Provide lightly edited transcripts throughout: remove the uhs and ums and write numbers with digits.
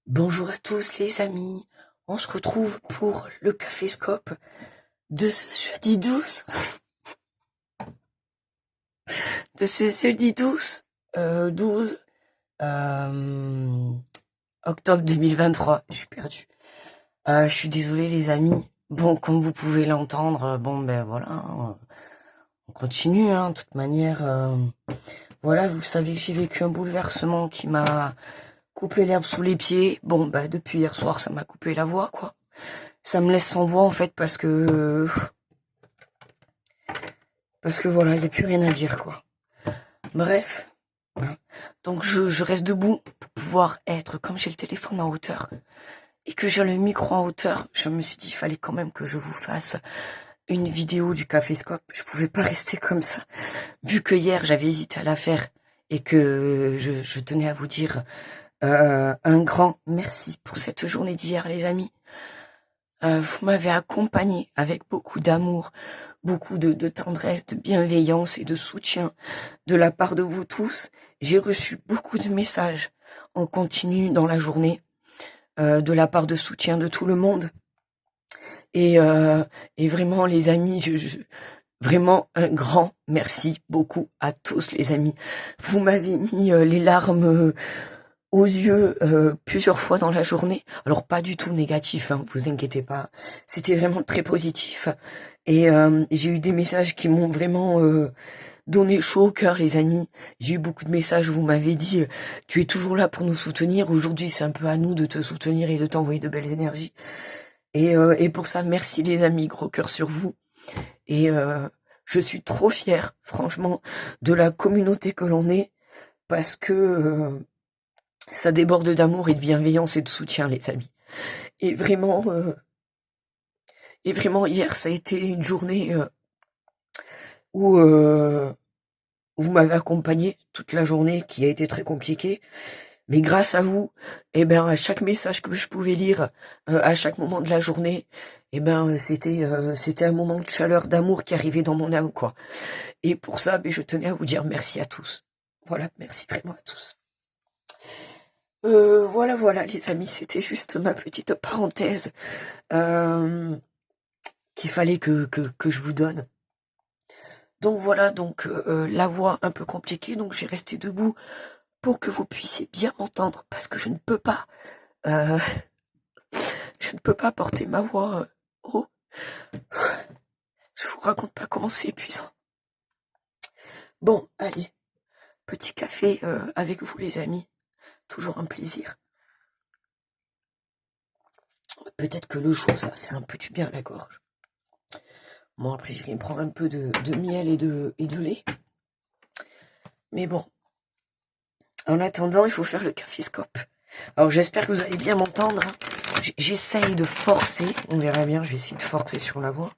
Bonjour à tous les amis, on se retrouve pour le Caféscope de ce jeudi 12, de ce jeudi 12 euh, octobre 2023, je suis perdu. Je suis désolé les amis, bon comme vous pouvez l'entendre, bon ben voilà, on continue hein, de toute manière, voilà vous savez que j'ai vécu un bouleversement qui m'a coupé l'herbe sous les pieds, bon bah depuis hier soir ça m'a coupé la voix quoi. Ça me laisse sans voix en fait parce que voilà, il n'y a plus rien à dire quoi. Bref, hein. Donc je reste debout pour pouvoir être, comme j'ai le téléphone en hauteur et que j'ai le micro en hauteur, je me suis dit il fallait quand même que je vous fasse une vidéo du Caféscope. Je pouvais pas rester comme ça, vu que hier j'avais hésité à la faire et que je tenais à vous dire un grand merci pour cette journée d'hier les amis. Vous m'avez accompagné avec beaucoup d'amour, beaucoup de tendresse, de bienveillance et de soutien de la part de vous tous. J'ai reçu beaucoup de messages en continu dans la journée, de la part de soutien de tout le monde. Et, et vraiment les amis, vraiment un grand merci beaucoup à tous les amis. Vous m'avez mis les larmes aux yeux plusieurs fois dans la journée. Alors pas du tout négatif, hein, vous inquiétez pas. C'était vraiment très positif. Et j'ai eu des messages qui m'ont vraiment donné chaud au cœur, les amis. J'ai eu beaucoup de messages où vous m'avez dit tu es toujours là pour nous soutenir. Aujourd'hui, c'est un peu à nous de te soutenir et de t'envoyer de belles énergies. Et pour ça, merci les amis, gros cœur sur vous. Et je suis trop fière, franchement, de la communauté que l'on est, parce que ça déborde d'amour et de bienveillance et de soutien, les amis. Et vraiment, hier, ça a été une journée où vous m'avez accompagné toute la journée, qui a été très compliquée. Mais grâce à vous, eh ben, à chaque message que je pouvais lire, à chaque moment de la journée, eh ben, c'était un moment de chaleur, d'amour qui arrivait dans mon âme, quoi. Et pour ça, ben, je tenais à vous dire merci à tous. Voilà, merci vraiment à tous. Voilà, les amis, c'était juste ma petite parenthèse qu'il fallait que je vous donne. Donc voilà, donc la voix un peu compliquée, donc j'ai resté debout pour que vous puissiez bien m'entendre, parce que je ne peux pas, porter ma voix haut. Je vous raconte pas comment c'est épuisant. Bon, allez, petit café avec vous les amis, toujours un plaisir. Peut-être que le chaud, ça va faire un peu du bien à la gorge. Bon, après, je vais prendre un peu de miel et de lait. Mais bon, en attendant, il faut faire le caféscope. Alors, j'espère que vous allez bien m'entendre. J'essaye de forcer. On verra bien, je vais essayer de forcer sur la voix.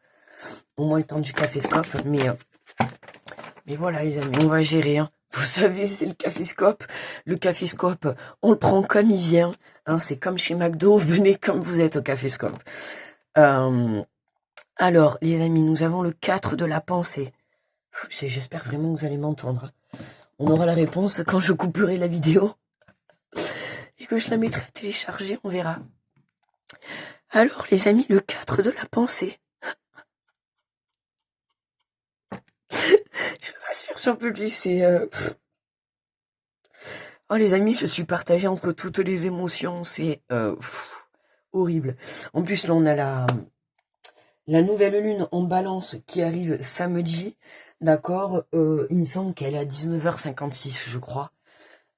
Au moins le temps du caféscope. Mais voilà, les amis, on va gérer. Hein. Vous savez, c'est le caféscope. Le caféscope, on le prend comme il vient. Hein, c'est comme chez McDo. Venez comme vous êtes au caféscope. Alors, les amis, nous avons le 4 de la pensée. J'espère vraiment que vous allez m'entendre. On aura la réponse quand je couperai la vidéo. Et que je la mettrai à télécharger, on verra. Alors, les amis, le 4 de la pensée. Je vous assure, j'en peux plus, c'est... Oh, les amis, je suis partagée entre toutes les émotions, c'est horrible. En plus, là, on a la nouvelle lune en balance qui arrive samedi, d'accord. Il me semble qu'elle est à 19h56, je crois.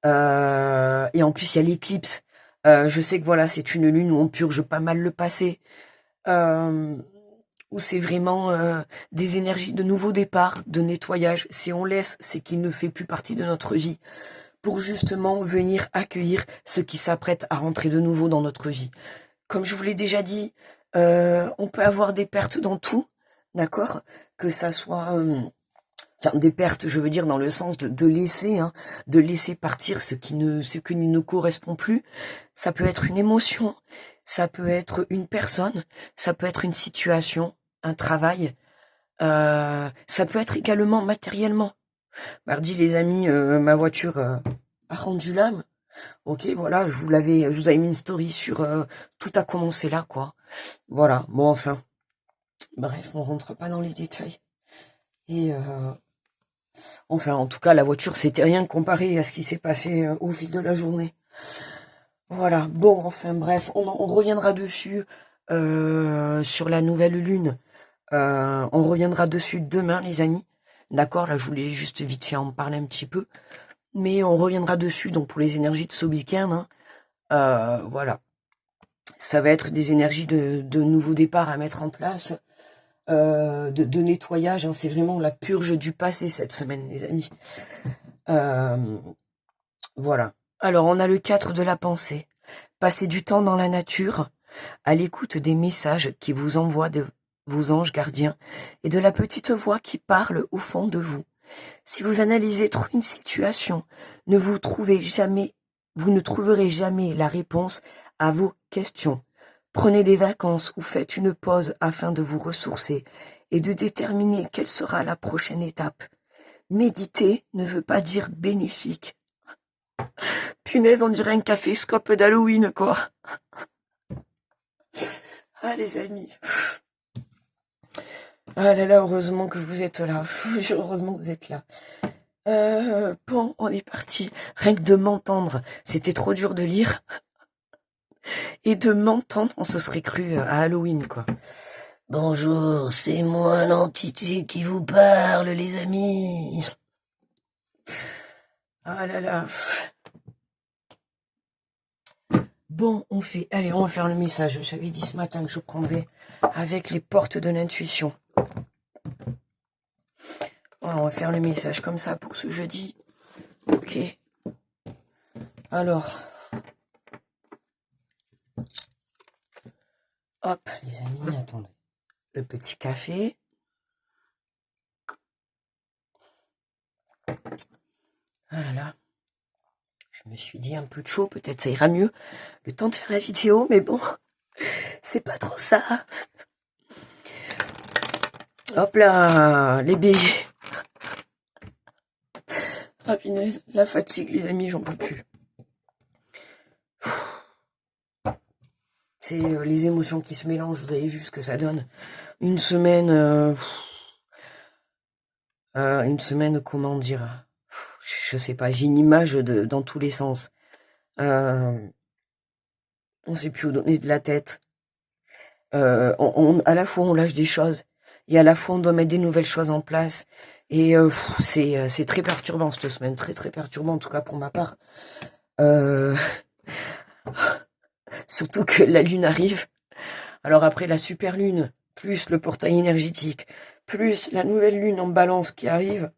Et en plus, il y a l'éclipse. Je sais que voilà, c'est une lune où on purge pas mal le passé. Où c'est vraiment des énergies de nouveau départ, de nettoyage. Si on laisse, c'est qu'il ne fait plus partie de notre vie. Pour justement venir accueillir ce qui s'apprête à rentrer de nouveau dans notre vie. Comme je vous l'ai déjà dit, on peut avoir des pertes dans tout, d'accord. Que ça soit... Enfin, des pertes, je veux dire, dans le sens de laisser, hein, de laisser partir ce qui ne correspond plus. Ça peut être une émotion, ça peut être une personne, ça peut être une situation, un travail, ça peut être également matériellement. Mardi, les amis, ma voiture a rendu l'âme. Ok, voilà, je vous avais mis une story sur tout a commencé là, quoi. Voilà, bon, enfin. Bref, on rentre pas dans les détails. Et enfin, en tout cas, la voiture, c'était rien comparé à ce qui s'est passé au fil de la journée. Voilà, bon, enfin, bref, on reviendra dessus sur la nouvelle lune. On reviendra dessus demain, les amis. D'accord, là, je voulais juste vite fait en parler un petit peu. Mais on reviendra dessus, donc, pour les énergies de ce week-end. Hein. Voilà. Ça va être des énergies de nouveau départ à mettre en place. De nettoyage, hein. C'est vraiment la purge du passé cette semaine, les amis. Voilà. Alors, on a le 4 de la pensée. Passez du temps dans la nature, à l'écoute des messages qui vous envoient de vos anges gardiens et de la petite voix qui parle au fond de vous. Si vous analysez trop une situation, vous ne trouverez jamais la réponse à vos questions. Prenez des vacances ou faites une pause afin de vous ressourcer et de déterminer quelle sera la prochaine étape. Méditer ne veut pas dire bénéfique. Punaise, on dirait un café-scope d'Halloween, quoi. Ah, les amis. Ah là là, heureusement que vous êtes là. Heureusement que vous êtes là. Bon, on est parti. Rien que de m'entendre, c'était trop dur de lire. Et de m'entendre, on se serait cru à Halloween, quoi. Bonjour, c'est moi l'entité qui vous parle, les amis. Ah là là. Bon, allez, on va faire le message. J'avais dit ce matin que je prendrais avec les portes de l'intuition. Voilà, on va faire le message comme ça pour ce jeudi. Ok. Alors. Hop, les amis, attendez. Le petit café. Ah là là. Je me suis dit un peu de chaud, peut-être ça ira mieux. Le temps de faire la vidéo, mais bon, c'est pas trop ça. Hop là, les béliers. Ah punaise, la fatigue, les amis, j'en peux plus. C'est les émotions qui se mélangent, vous avez vu ce que ça donne. Une semaine, comment dire, je sais pas, j'ai une image dans tous les sens. On sait plus où donner de la tête. À la fois on lâche des choses, et à la fois on doit mettre des nouvelles choses en place. Et c'est très perturbant cette semaine, très très perturbant en tout cas pour ma part. Surtout que la lune arrive. Alors après la super lune, plus le portail énergétique, plus la nouvelle lune en balance qui arrive,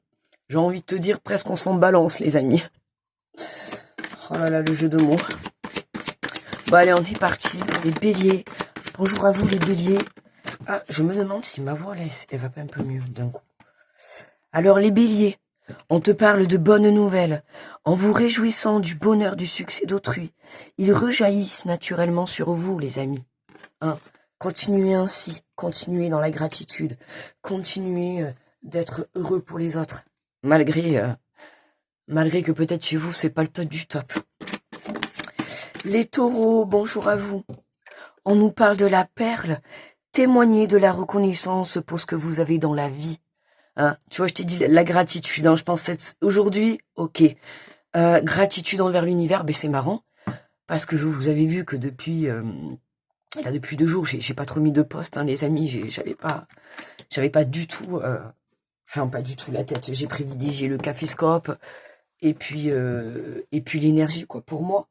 j'ai envie de te dire presque on s'en balance les amis. Oh là là, le jeu de mots. Bon allez, on est parti. Les béliers. Bonjour à vous les béliers. Ah, je me demande si ma voix elle va pas un peu mieux d'un coup. Alors les béliers, on te parle de bonnes nouvelles. En vous réjouissant du bonheur du succès d'autrui, ils rejaillissent naturellement sur vous les amis. Hein, continuez ainsi, continuez dans la gratitude, continuez d'être heureux pour les autres, malgré que peut-être chez vous c'est pas le top du top. Les taureaux, bonjour à vous. On nous parle de la perle, témoignez de la reconnaissance pour ce que vous avez dans la vie. Hein, tu vois, je t'ai dit la gratitude, hein, je pense aujourd'hui, ok, gratitude envers l'univers, ben c'est marrant, parce que vous avez vu que depuis 2 jours, j'ai pas trop mis de poste, hein, les amis, j'avais pas du tout, pas du tout la tête, j'ai privilégié le caféscope, et puis l'énergie, quoi, pour moi.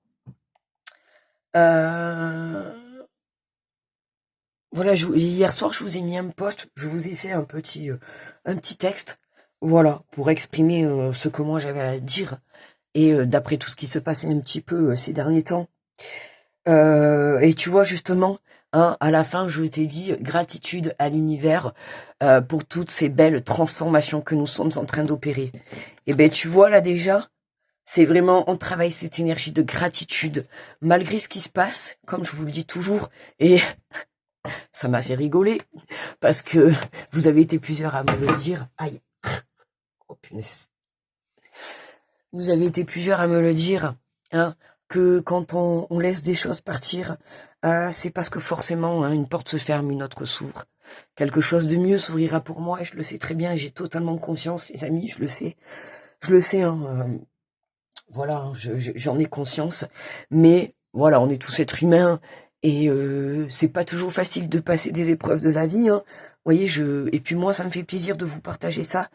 Voilà, hier soir, je vous ai mis un post, je vous ai fait un petit texte, voilà, pour exprimer ce que moi j'avais à dire, et d'après tout ce qui se passait un petit peu ces derniers temps. Et tu vois, justement, hein, à la fin, je t'ai dit gratitude à l'univers pour toutes ces belles transformations que nous sommes en train d'opérer. Et ben, tu vois, là déjà, c'est vraiment, on travaille cette énergie de gratitude, malgré ce qui se passe, comme je vous le dis toujours, et ça m'a fait rigoler, parce que vous avez été plusieurs à me le dire. Aïe. Oh punaise. Vous avez été plusieurs à me le dire, hein. que quand on laisse des choses partir, c'est parce que forcément, hein, une porte se ferme, une autre s'ouvre. Quelque chose de mieux s'ouvrira pour moi, et je le sais très bien, j'ai totalement confiance, les amis, je le sais. Je le sais, hein, voilà, hein, j'en ai conscience. Mais voilà, on est tous êtres humains, et c'est pas toujours facile de passer des épreuves de la vie, hein. Vous voyez, et puis moi, ça me fait plaisir de vous partager ça,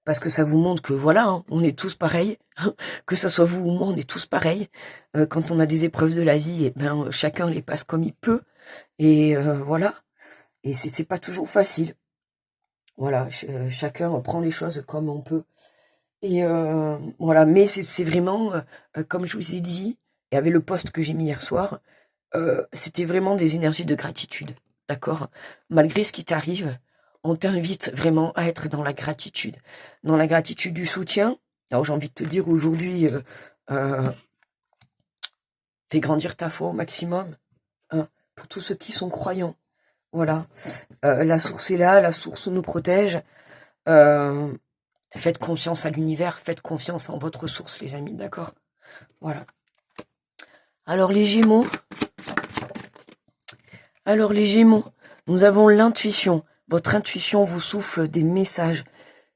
parce que ça vous montre que voilà, hein, on est tous pareils, que ça soit vous ou moi, on est tous pareils. Quand on a des épreuves de la vie, et ben chacun les passe comme il peut, et voilà. Et c'est pas toujours facile. Voilà, chacun prend les choses comme on peut. Et voilà, mais c'est vraiment, comme je vous ai dit, et avec le post que j'ai mis hier soir, c'était vraiment des énergies de gratitude, d'accord? Malgré ce qui t'arrive, on t'invite vraiment à être dans la gratitude. Dans la gratitude du soutien. Alors j'ai envie de te dire aujourd'hui, fais grandir ta foi au maximum, hein, pour tous ceux qui sont croyants. Voilà, la source est là, la source nous protège. Faites confiance à l'univers, faites confiance en votre source, les amis, d'accord? Voilà. Alors les Gémeaux, nous avons l'intuition. Votre intuition vous souffle des messages.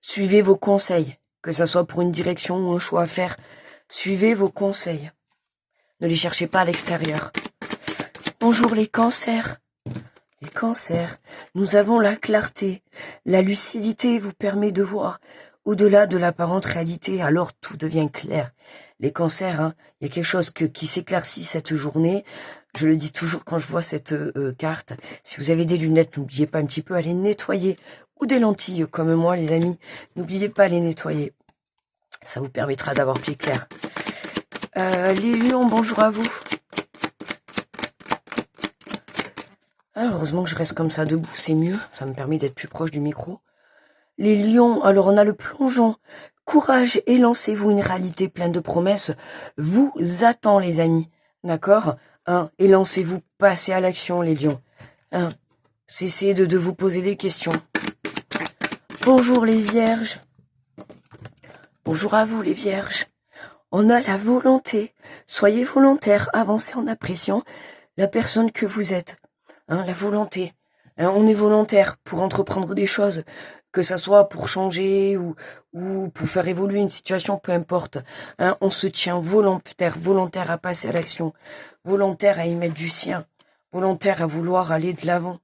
Suivez vos conseils, que ça soit pour une direction ou un choix à faire. Suivez vos conseils. Ne les cherchez pas à l'extérieur. Bonjour les cancers. Les cancers, nous avons la clarté. La lucidité vous permet de voir au-delà de l'apparente réalité, alors tout devient clair. Les cancers, hein, il y a quelque chose qui s'éclaircit cette journée. Je le dis toujours quand je vois cette carte. Si vous avez des lunettes, n'oubliez pas un petit peu à les nettoyer. Ou des lentilles, comme moi, les amis. N'oubliez pas à les nettoyer. Ça vous permettra d'avoir pied clair. Les lions, bonjour à vous. Ah, heureusement que je reste comme ça debout, c'est mieux. Ça me permet d'être plus proche du micro. Les lions, alors on a le plongeon. Courage et lancez-vous, une réalité pleine de promesses vous attend, les amis. D'accord, hein, et lancez-vous, passez à l'action, les lions. Hein, cessez de vous poser des questions. Bonjour les vierges. Bonjour à vous les vierges. On a la volonté. Soyez volontaires, avancez en appréciant la personne que vous êtes. Hein, la volonté. Hein, on est volontaire pour entreprendre des choses, que ça soit pour changer ou pour faire évoluer une situation, peu importe. Hein, on se tient volontaire à passer à l'action, volontaire à y mettre du sien, volontaire à vouloir aller de l'avant,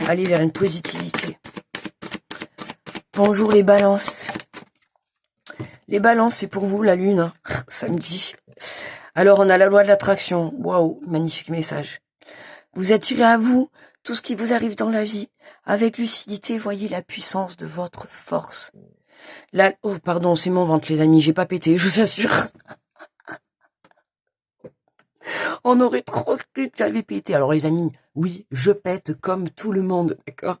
aller vers une positivité. Bonjour les balances. Les balances, c'est pour vous la lune, hein, samedi. Alors on a la loi de l'attraction. Waouh, magnifique message. Vous attirez à vous tout ce qui vous arrive dans la vie. Avec lucidité, voyez la puissance de votre force. Oh, pardon, c'est mon ventre, les amis, j'ai pas pété, je vous assure. On aurait trop cru que j'avais pété. Alors, les amis, oui, je pète comme tout le monde, d'accord?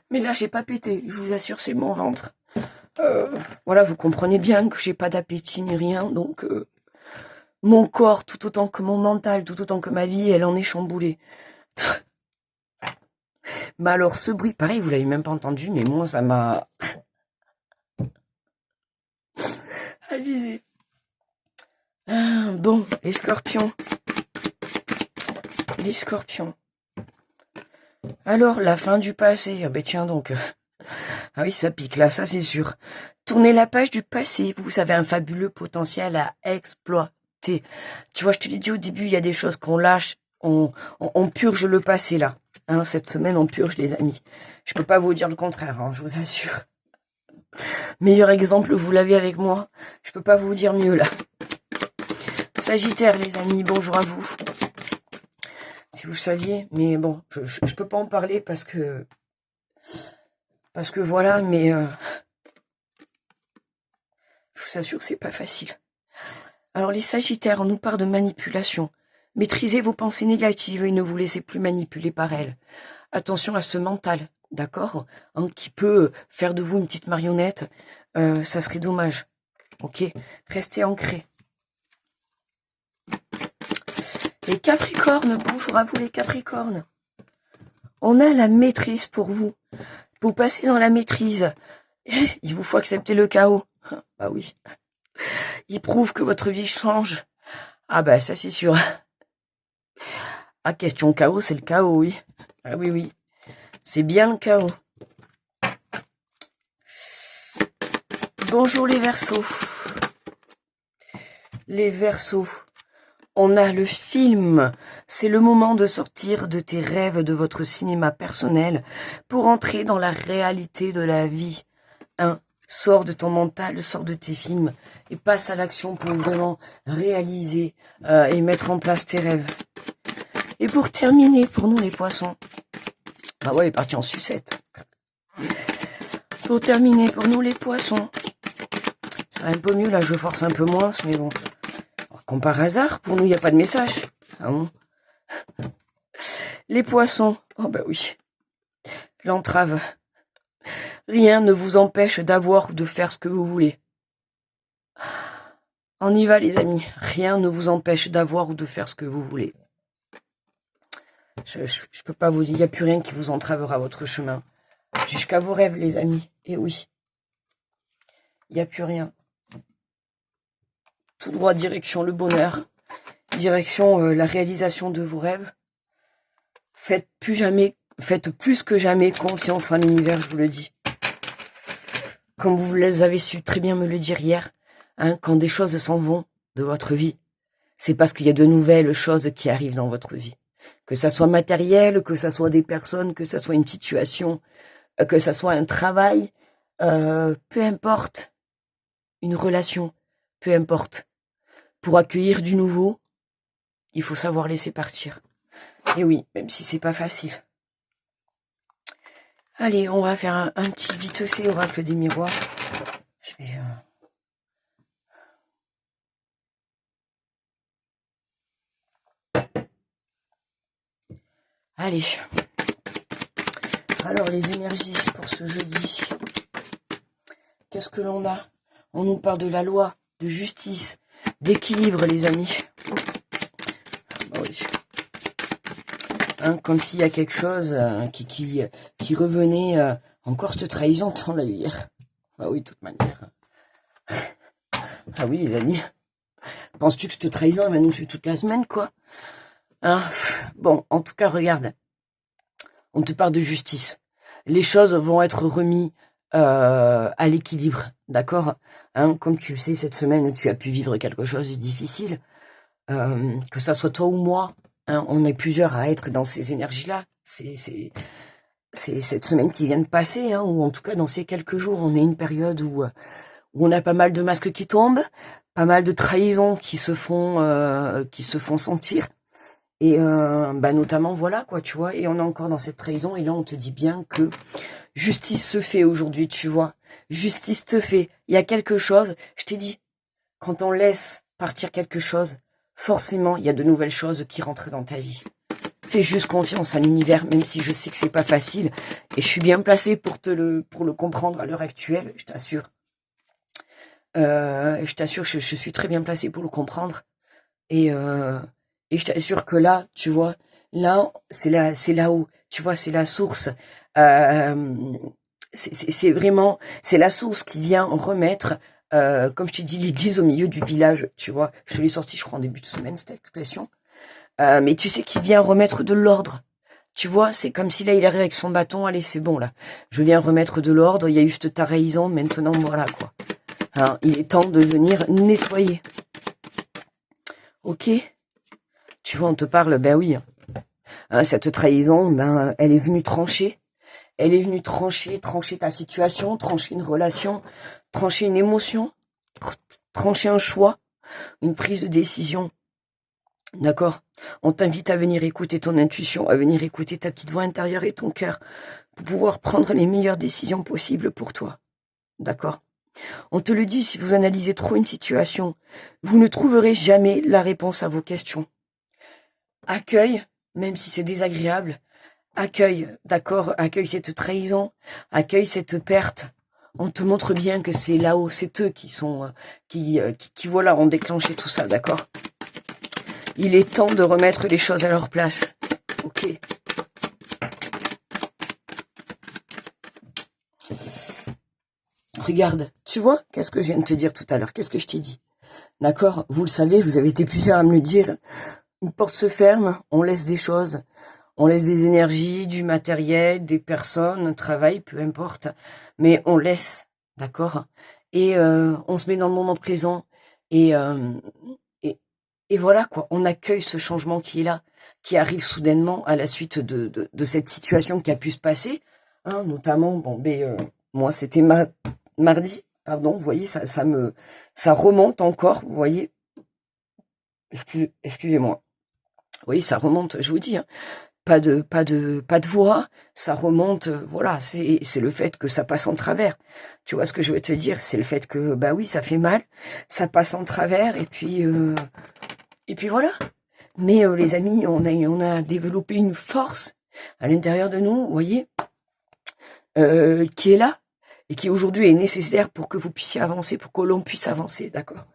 Mais là, j'ai pas pété, je vous assure, c'est mon ventre. Voilà, vous comprenez bien que j'ai pas d'appétit ni rien, donc mon corps, tout autant que mon mental, tout autant que ma vie, elle en est chamboulée. Mais alors, ce bruit, pareil, vous l'avez même pas entendu, mais moi, ça m'a avisé. Ah, bon, les scorpions. Les scorpions. Alors, la fin du passé. Ah ben tiens donc. Ah oui, ça pique là, ça c'est sûr. Tournez la page du passé. Vous avez un fabuleux potentiel à exploiter. Tu vois, je te l'ai dit au début, il y a des choses qu'on lâche. On purge le passé là. Hein, cette semaine, on purge les amis. Je peux pas vous dire le contraire, hein, je vous assure. Meilleur exemple, vous l'avez avec moi. Je peux pas vous dire mieux là. Sagittaire, les amis, bonjour à vous. Si vous saviez, mais bon, je peux pas en parler parce que voilà, mais je vous assure, c'est pas facile. Alors les Sagittaires, on nous parle de manipulation. Maîtrisez vos pensées négatives et ne vous laissez plus manipuler par elles. Attention à ce mental, d'accord, hein, qui peut faire de vous une petite marionnette. Ça serait dommage. Ok, restez ancrés. Les Capricornes, bonjour à vous les Capricornes. On a la maîtrise pour vous. Vous passez dans la maîtrise. Il vous faut accepter le chaos. Bah oui. Il prouve que votre vie change. Ah bah ça c'est sûr. Ah, question chaos, c'est le chaos, oui. Ah oui, oui. C'est bien le chaos. Bonjour les Verseaux. Les Verseaux. On a le film. C'est le moment de sortir de tes rêves, de votre cinéma personnel, pour entrer dans la réalité de la vie. Sors de ton mental, sors de tes films et passe à l'action pour vraiment réaliser et mettre en place tes rêves. Et pour terminer, pour nous les poissons, ah ouais, il est parti en sucette. Pour terminer, pour nous les poissons, ça va un peu mieux, là je force un peu moins, mais bon. Comme par hasard, pour nous il n'y a pas de message. Ah bon. Les poissons, oh bah oui, l'entrave. Rien ne vous empêche d'avoir ou de faire ce que vous voulez. On y va les amis, rien ne vous empêche d'avoir ou de faire ce que vous voulez. Je peux pas vous dire, il n'y a plus rien qui vous entravera votre chemin. Jusqu'à vos rêves les amis, et oui. Il n'y a plus rien. Tout droit direction le bonheur, direction la réalisation de vos rêves. Faites plus que jamais confiance en l'univers, je vous le dis. Comme vous les avez su très bien me le dire hier, quand des choses s'en vont de votre vie, c'est parce qu'il y a de nouvelles choses qui arrivent dans votre vie. Que ça soit matériel, que ça soit des personnes, que ça soit une situation, que ça soit un travail, peu importe, une relation, peu importe. Pour accueillir du nouveau, il faut savoir laisser partir. Et oui, même si c'est pas facile. Allez, on va faire un petit vite fait oracle des miroirs. Je vais... Allez. Alors, les énergies pour ce jeudi. Qu'est-ce que l'on a? On nous parle de la loi, de justice, d'équilibre, les amis. Bah oui. Comme s'il y a quelque chose qui revenait. Encore cette trahison, on l'a eu hier. Bah oui, de toute manière. Ah oui, les amis. Penses-tu que cette trahison, elle va nous suivre toute la semaine, quoi? Bon, en tout cas, regarde. On te parle de justice. Les choses vont être remises à l'équilibre, d'accord? Comme tu le sais, cette semaine, tu as pu vivre quelque chose de difficile. Que ça soit toi ou moi, on est plusieurs à être dans ces énergies-là. C'est cette semaine qui vient de passer, ou en tout cas dans ces quelques jours, on est une période où on a pas mal de masques qui tombent, pas mal de trahisons qui se font sentir. Et notamment, voilà, quoi, tu vois, et on est encore dans cette trahison, et là, on te dit bien que justice se fait aujourd'hui, tu vois. Justice te fait. Il y a quelque chose, je t'ai dit, quand on laisse partir quelque chose, forcément, il y a de nouvelles choses qui rentrent dans ta vie. Fais juste confiance à l'univers, même si je sais que c'est pas facile, et je suis bien placée pour le comprendre à l'heure actuelle, je t'assure. Je t'assure, je suis très bien placée pour le comprendre, et je t'assure que là, tu vois, là, c'est là-haut, tu vois, c'est la source. C'est vraiment, c'est la source qui vient remettre, comme je t'ai dit, l'église au milieu du village, tu vois. Je te l'ai sorti, je crois, en début de semaine, cette expression. Mais tu sais qu'il vient remettre de l'ordre. Tu vois, c'est comme si là, il arrive avec son bâton, allez, c'est bon, là. Je viens remettre de l'ordre, il y a eu cette trahison, maintenant, voilà, quoi. Il est temps de venir nettoyer. Ok? Tu vois, on te parle, ben oui. Cette trahison, elle est venue trancher. Elle est venue trancher ta situation, trancher une relation, trancher une émotion, trancher un choix, une prise de décision. D'accord? On t'invite à venir écouter ton intuition, à venir écouter ta petite voix intérieure et ton cœur pour pouvoir prendre les meilleures décisions possibles pour toi. D'accord? On te le dit, si vous analysez trop une situation, vous ne trouverez jamais la réponse à vos questions. Accueille, même si c'est désagréable, accueille, d'accord, accueille cette trahison, accueille cette perte. On te montre bien que c'est là-haut, c'est eux qui sont, qui voilà, ont déclenché tout ça, d'accord? Il est temps de remettre les choses à leur place. Ok. Regarde, tu vois, qu'est-ce que je viens de te dire tout à l'heure? Qu'est-ce que je t'ai dit? D'accord? Vous le savez, vous avez été plusieurs à me le dire. Une porte se ferme, on laisse des choses. On laisse des énergies, du matériel, des personnes, un travail, peu importe. Mais on laisse, d'accord? Et on se met dans le moment présent. Et, et, et voilà, quoi. On accueille ce changement qui est là, qui arrive soudainement à la suite de cette situation qui a pu se passer. Hein, notamment, bon, moi, c'était mardi, pardon, vous voyez, ça remonte encore, vous voyez. Excusez-moi. Oui, ça remonte, je vous dis, hein. Pas de voix, ça remonte, voilà, c'est le fait que ça passe en travers. Tu vois ce que je veux te dire? C'est le fait que, bah oui, ça fait mal, ça passe en travers, et puis voilà. Mais les amis, on a développé une force à l'intérieur de nous, vous voyez, qui est là, et qui aujourd'hui est nécessaire pour que vous puissiez avancer, pour que l'on puisse avancer, d'accord?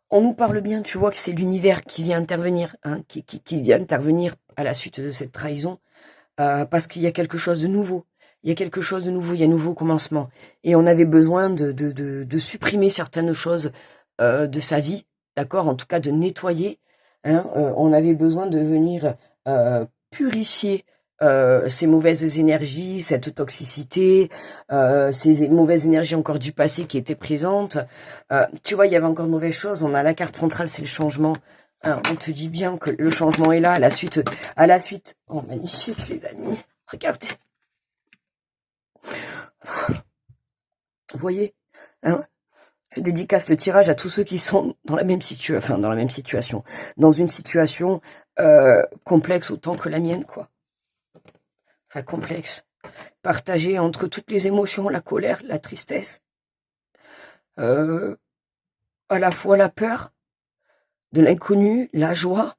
On nous parle bien, tu vois que c'est l'univers qui vient intervenir, hein, qui vient intervenir à la suite de cette trahison, parce qu'il y a quelque chose de nouveau. Il y a quelque chose de nouveau, il y a un nouveau commencement. Et on avait besoin de supprimer certaines choses de sa vie, d'accord? En tout cas, de nettoyer. Hein, on avait besoin de venir purifier ces mauvaises énergies, cette toxicité, ces mauvaises énergies encore du passé qui étaient présentes. Tu vois, il y avait encore de mauvaises choses. On a la carte centrale, c'est le changement. Hein, on te dit bien que le changement est là, à la suite. Oh, magnifique, les amis. Regardez. Vous voyez, hein, je dédicace le tirage à tous ceux qui sont dans la même situation, dans une situation complexe autant que la mienne, quoi. Enfin, complexe. Partagée entre toutes les émotions, la colère, la tristesse, à la fois la peur de l'inconnu, la joie.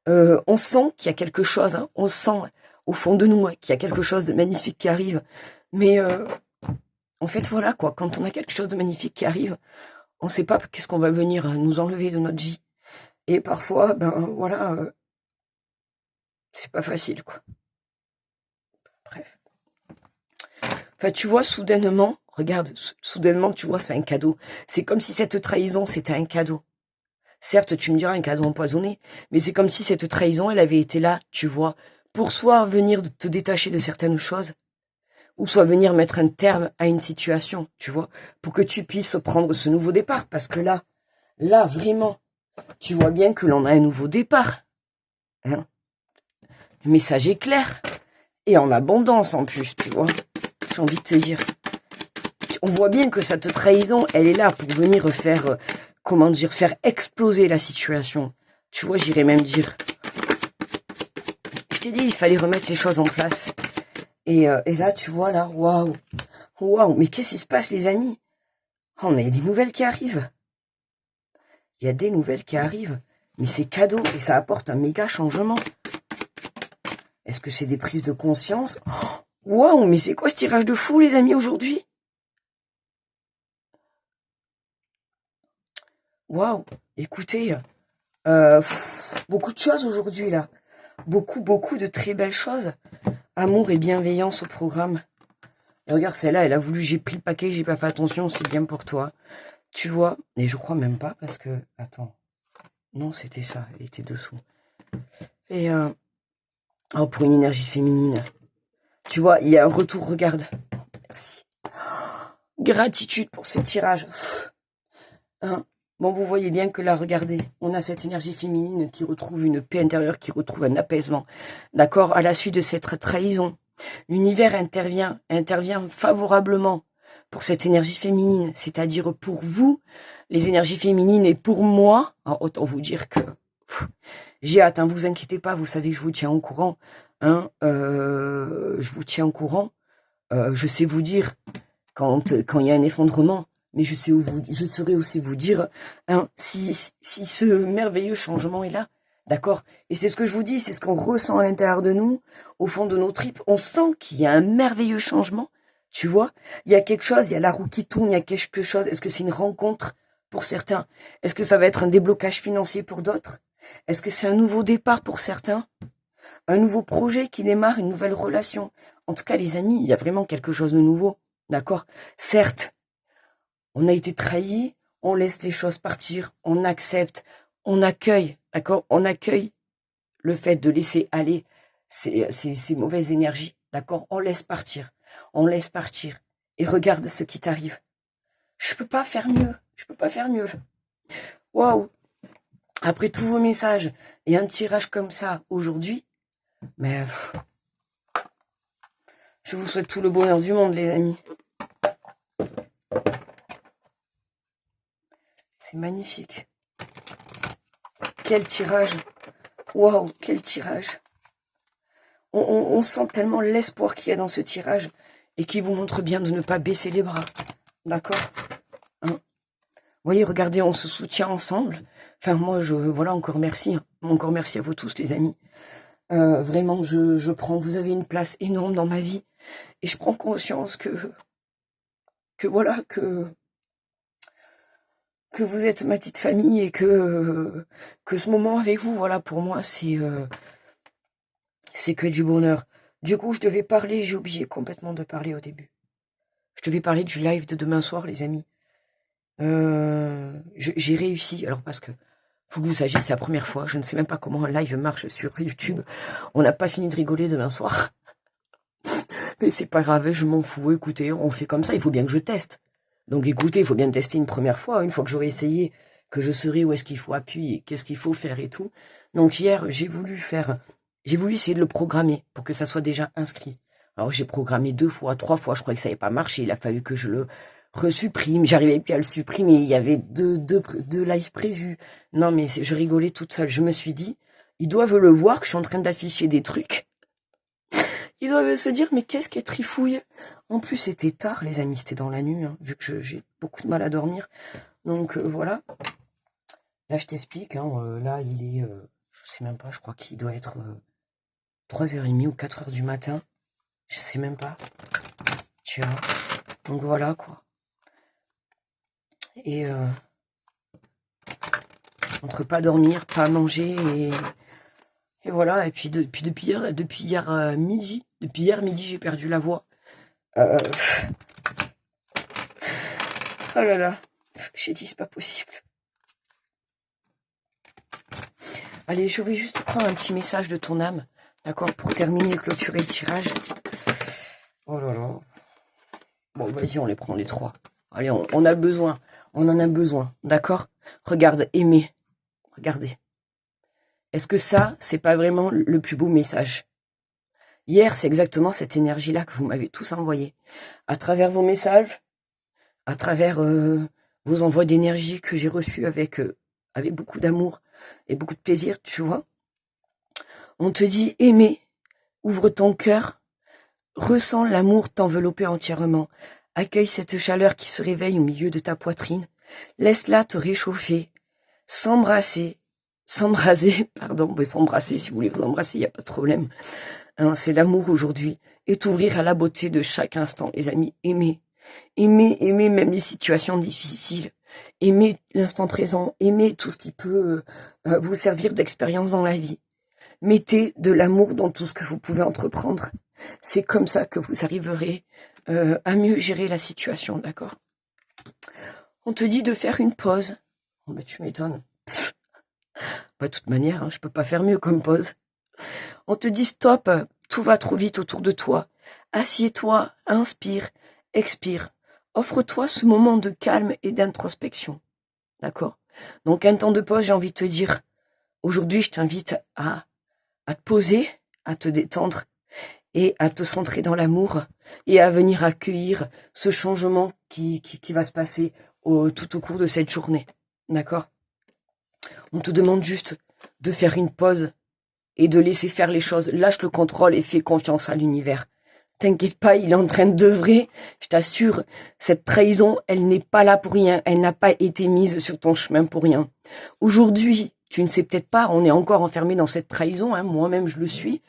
On sent qu'il y a quelque chose, hein, on sent au fond de nous qu'il y a quelque chose de magnifique qui arrive. Mais en fait, voilà, quoi, quand on a quelque chose de magnifique qui arrive, on ne sait pas qu'est-ce qu'on va venir nous enlever de notre vie. Et parfois, voilà, c'est pas facile, quoi. Bref. Enfin, tu vois, soudainement, regarde, soudainement, tu vois, c'est un cadeau. C'est comme si cette trahison, c'était un cadeau. Certes, tu me diras un cadeau empoisonné, mais c'est comme si cette trahison, elle avait été là, tu vois, pour soit venir te détacher de certaines choses, ou soit venir mettre un terme à une situation, tu vois, pour que tu puisses prendre ce nouveau départ. Parce que là, vraiment, tu vois bien que l'on a un nouveau départ. Hein, le message est clair. Et en abondance en plus, tu vois. J'ai envie de te dire. On voit bien que cette trahison, elle est là pour venir faire, faire exploser la situation. Tu vois, j'irais même dire. Je t'ai dit, il fallait remettre les choses en place. Et là, tu vois, là, waouh. Waouh, mais qu'est-ce qui se passe, les amis? Oh, on a des nouvelles qui arrivent. Il y a des nouvelles qui arrivent. Mais c'est cadeau et ça apporte un méga changement. Est-ce que c'est des prises de conscience? Waouh, mais c'est quoi ce tirage de fou, les amis, aujourd'hui? Waouh, écoutez, beaucoup de choses aujourd'hui, là. Beaucoup de très belles choses. Amour et bienveillance au programme. Et regarde, celle-là, elle a voulu, j'ai pris le paquet, j'ai pas fait attention, c'est bien pour toi. Tu vois, et je crois même pas, parce que, attends. Non, c'était ça, elle était dessous. Et, pour une énergie féminine. Tu vois, il y a un retour, regarde. Merci. Gratitude pour ce tirage. Hein. Bon, vous voyez bien que là, regardez, on a cette énergie féminine qui retrouve une paix intérieure, qui retrouve un apaisement. D'accord? À la suite de cette trahison, l'univers intervient favorablement pour cette énergie féminine, c'est-à-dire pour vous, les énergies féminines, et pour moi. Alors, autant vous dire que j'ai hâte, hein, vous inquiétez pas, vous savez que je vous tiens au courant. Hein, je vous tiens au courant. Je sais vous dire quand il y a un effondrement. Mais je saurais aussi vous dire, hein, si ce merveilleux changement est là, d'accord? Et c'est ce que je vous dis, c'est ce qu'on ressent à l'intérieur de nous, au fond de nos tripes. On sent qu'il y a un merveilleux changement, tu vois? Il y a quelque chose, il y a la roue qui tourne, il y a quelque chose. Est-ce que c'est une rencontre pour certains? Est-ce que ça va être un déblocage financier pour d'autres? Est-ce que c'est un nouveau départ pour certains? Un nouveau projet qui démarre, une nouvelle relation? En tout cas, les amis, il y a vraiment quelque chose de nouveau, d'accord? Certes, on a été trahis, on laisse les choses partir, on accepte, on accueille, d'accord? On accueille le fait de laisser aller ces mauvaises énergies, d'accord? On laisse partir, et regarde ce qui t'arrive. Je peux pas faire mieux, je peux pas faire mieux. Waouh! Après tous vos messages et un tirage comme ça aujourd'hui, mais je vous souhaite tout le bonheur du monde, les amis. C'est magnifique. Quel tirage! Waouh, quel tirage! On sent tellement l'espoir qu'il y a dans ce tirage et qui vous montre bien de ne pas baisser les bras. D'accord? Hein? Vous voyez, regardez, on se soutient ensemble. Enfin, moi, voilà, encore merci. Hein. Encore merci à vous tous, les amis. Vraiment, je prends, vous avez une place énorme dans ma vie. Et je prends conscience que voilà, que vous êtes ma petite famille et que ce moment avec vous, voilà, pour moi, c'est que du bonheur. Du coup, je devais parler, j'ai oublié complètement de parler au début. Je devais parler du live de demain soir, les amis. J'ai réussi, alors parce que, faut que vous sachiez, c'est la première fois, je ne sais même pas comment un live marche sur YouTube. On n'a pas fini de rigoler demain soir. Mais c'est pas grave, je m'en fous, écoutez, on fait comme ça, il faut bien que je teste. Donc écoutez, il faut bien tester une première fois, une fois que j'aurai essayé, que je saurai où est-ce qu'il faut appuyer, qu'est-ce qu'il faut faire et tout. Donc hier, j'ai voulu essayer de le programmer pour que ça soit déjà inscrit. Alors j'ai programmé 2 fois, 3 fois, je crois que ça n'avait pas marché, il a fallu que je le resupprime, j'arrivais plus à le supprimer, il y avait deux lives prévus. Non mais je rigolais toute seule, je me suis dit, ils doivent le voir que je suis en train d'afficher des trucs. Ils doivent se dire, mais qu'est-ce qu'elle trifouille? En plus, c'était tard, les amis, c'était dans la nuit, hein, vu que j'ai beaucoup de mal à dormir. Donc, voilà. Là, je t'explique, hein, là, il est, je sais même pas, je crois qu'il doit être 3h30 ou 4h du matin. Je sais même pas. Tu vois. Donc, voilà, quoi. Et, entre pas dormir, pas manger, et voilà. Et puis depuis hier midi, j'ai perdu la voix. Oh là là, j'ai dit c'est pas possible. Allez, je vais juste prendre un petit message de ton âme, d'accord, pour terminer et clôturer le tirage. Oh là là. Bon, vas-y, on les prend les 3. Allez, on a besoin, on en a besoin, d'accord? Regarde, aimer, regardez. Est-ce que ça, c'est pas vraiment le plus beau message? Hier, c'est exactement cette énergie-là que vous m'avez tous envoyée. À travers vos messages, à travers vos envois d'énergie que j'ai reçus avec beaucoup d'amour et beaucoup de plaisir, tu vois. On te dit, aimer, ouvre ton cœur, ressens l'amour t'envelopper entièrement, accueille cette chaleur qui se réveille au milieu de ta poitrine, laisse-la te réchauffer, s'embraser, si vous voulez vous embrasser, il n'y a pas de problème. Hein, c'est l'amour aujourd'hui, et t'ouvrir à la beauté de chaque instant, les amis, aimer. Aimer même les situations difficiles, aimer l'instant présent, aimer tout ce qui peut vous servir d'expérience dans la vie. Mettez de l'amour dans tout ce que vous pouvez entreprendre. C'est comme ça que vous arriverez à mieux gérer la situation, d'accord? On te dit de faire une pause. Oh, bah, tu m'étonnes. Bah, de toute manière, hein, je peux pas faire mieux comme pause. On te dit stop, tout va trop vite autour de toi. Assieds-toi, inspire, expire. Offre-toi ce moment de calme et d'introspection. D'accord? Donc un temps de pause, j'ai envie de te dire, aujourd'hui je t'invite à te poser, à te détendre et à te centrer dans l'amour et à venir accueillir ce changement qui va se passer tout au cours de cette journée. D'accord? On te demande juste de faire une pause et de laisser faire les choses. Lâche le contrôle et fais confiance à l'univers. T'inquiète pas, il est en train d'œuvrer. Je t'assure, cette trahison, elle n'est pas là pour rien. Elle n'a pas été mise sur ton chemin pour rien. Aujourd'hui, tu ne sais peut-être pas, on est encore enfermé dans cette trahison. Hein, moi-même, je le suis.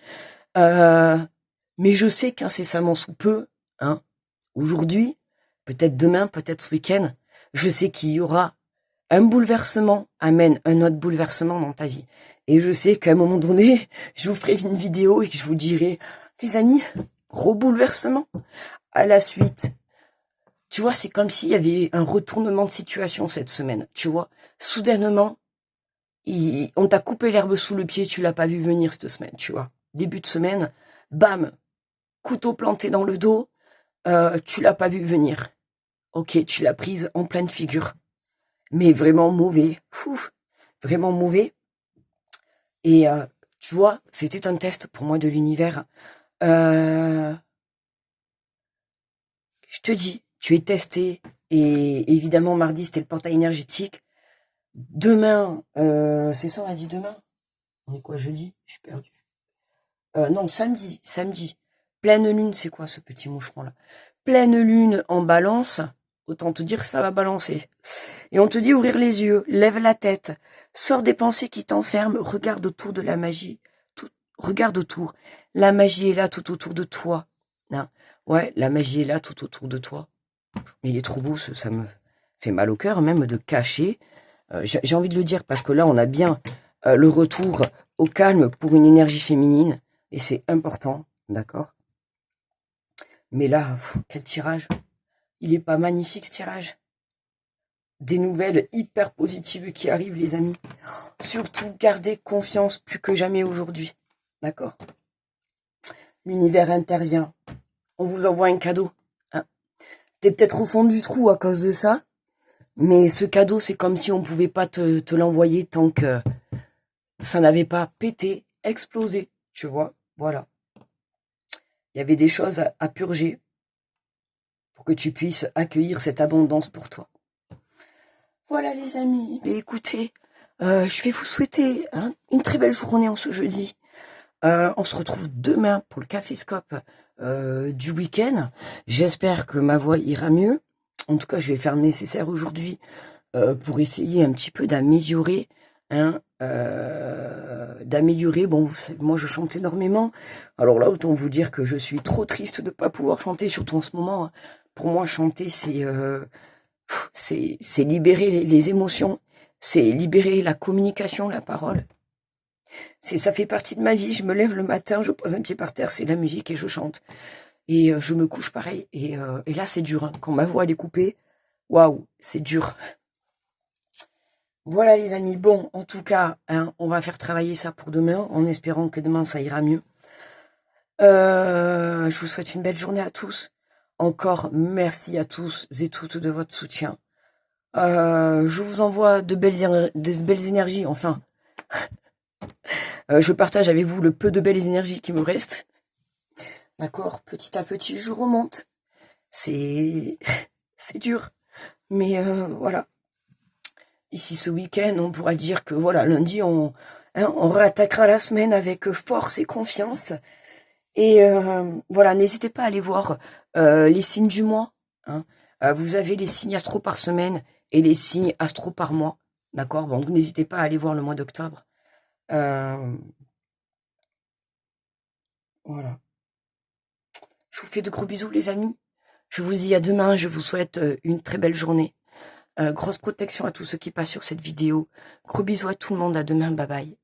Mais je sais qu'incessamment sous peu, hein, aujourd'hui, peut-être demain, peut-être ce week-end, je sais qu'il y aura un bouleversement amène un autre bouleversement dans ta vie. Et je sais qu'à un moment donné, je vous ferai une vidéo et que je vous dirai, les amis, gros bouleversement. À la suite Tu vois, c'est comme s'il y avait un retournement de situation cette semaine. Tu vois, soudainement, on t'a coupé l'herbe sous le pied, tu l'as pas vu venir cette semaine, tu vois. Début de semaine, bam, couteau planté dans le dos, tu l'as pas vu venir. Ok, tu l'as prise en pleine figure. Mais vraiment mauvais. Fouf, vraiment mauvais. Et tu vois, c'était un test pour moi de l'univers. Je te dis, tu es testé. Et évidemment, mardi, c'était le portail énergétique. Demain, c'est ça, on a dit demain? On est quoi, jeudi? Je suis perdu. Non, samedi. Pleine lune, c'est quoi ce petit moucheron-là? Pleine lune en balance. Autant te dire que ça va balancer. Et on te dit ouvrir les yeux, lève la tête, sors des pensées qui t'enferment, regarde autour de la magie. Regarde autour. La magie est là tout autour de toi. Hein, ouais, la magie est là tout autour de toi. Mais il est trop beau, ça me fait mal au cœur même de cacher. J'ai envie de le dire parce que là, on a bien le retour au calme pour une énergie féminine. Et c'est important, d'accord? Mais là, quel tirage. Il est pas magnifique ce tirage. Des nouvelles hyper positives qui arrivent, les amis. Surtout, gardez confiance plus que jamais aujourd'hui. D'accord? L'univers intervient. On vous envoie un cadeau. Hein. T'es peut-être au fond du trou à cause de ça. Mais ce cadeau, c'est comme si on pouvait pas te l'envoyer tant que ça n'avait pas pété, explosé. Tu vois? Voilà. Il y avait des choses à purger pour que tu puisses accueillir cette abondance pour toi. Voilà les amis, mais écoutez, je vais vous souhaiter une très belle journée en ce jeudi. On se retrouve demain pour le Caféscope du week-end. J'espère que ma voix ira mieux. En tout cas, je vais faire le nécessaire aujourd'hui pour essayer un petit peu d'améliorer. D'améliorer. Bon, vous savez, moi je chante énormément. Alors là, autant vous dire que je suis trop triste de ne pas pouvoir chanter, surtout en ce moment. Hein. Pour moi, chanter, c'est libérer les émotions, c'est libérer la communication, la parole. Ça fait partie de ma vie. Je me lève le matin, je pose un pied par terre, c'est la musique et je chante. Et je me couche pareil. Et là, c'est dur. Hein. Quand ma voix elle est coupée, waouh, c'est dur. Voilà les amis. Bon, en tout cas, hein, on va faire travailler ça pour demain, en espérant que demain ça ira mieux. Je vous souhaite une belle journée à tous. Encore merci à tous et toutes de votre soutien. Je vous envoie de belles énergies, enfin. Je partage avec vous le peu de belles énergies qui me restent. D'accord, petit à petit, je remonte. C'est dur. Mais voilà. Ici, ce week-end, on pourra dire que voilà, lundi, on réattaquera la semaine avec force et confiance. Et voilà, n'hésitez pas à aller voir les signes du mois. Hein. Vous avez les signes astro par semaine et les signes astro par mois. D'accord? Donc n'hésitez pas à aller voir le mois d'octobre. Voilà. Je vous fais de gros bisous les amis. Je vous dis à demain. Je vous souhaite une très belle journée. Grosse protection à tous ceux qui passent sur cette vidéo. Gros bisous à tout le monde. À demain. Bye bye.